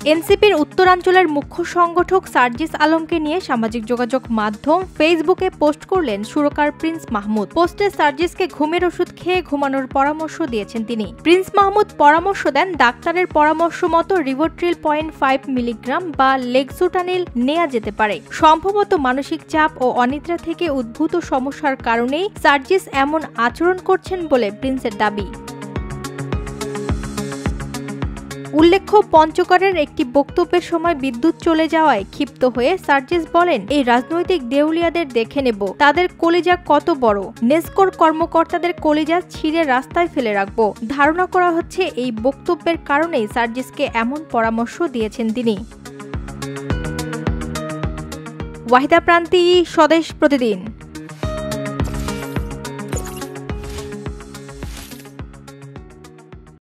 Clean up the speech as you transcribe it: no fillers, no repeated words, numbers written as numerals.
এনসিপির উত্তরাঞ্চলের মুখ্য সংগঠক সার্জিস আলমকে নিয়ে সামাজিক যোগাযোগ মাধ্যম ফেসবুকে পোস্ট করলেন সুরকার প্রিন্স মাহমুদ। পোস্টে সার্জিসকে ঘুমের ওষুধ খেয়ে ঘুমানোর পরামর্শ দিয়েছেন তিনি। প্রিন্স মাহমুদ পরামর্শ দেন, ডাক্তারের পরামর্শ মতো রিভোট্রিল 0.5 মিলিগ্রাম বা লেক্সোটানিল নেওয়া যেতে পারে। সম্ভবত মানসিক চাপ ও অনিদ্রা থেকে উদ্ভূত সমস্যার কারণেই সার্জিস এমন আচরণ করছেন বলে প্রিন্সের দাবি। উল্লেখ্য, পঞ্চগড়ের একটি বক্তব্যের সময় বিদ্যুৎ চলে যাওয়ায় ক্ষিপ্ত হয়ে সার্জিস বলেন, এই রাজনৈতিক দেউলিয়াদের দেখে নেব, তাদের কলিজা কত বড়। নেসকোর কর্মকর্তাদের কলিজা ছিঁড়ে রাস্তায় ফেলে রাখবো। ধারণা করা হচ্ছে এই বক্তব্যের কারণেই সার্জিসকে এমন পরামর্শ দিয়েছেন তিনি। ওয়াহিদা প্রান্তি, স্বদেশ প্রতিদিন।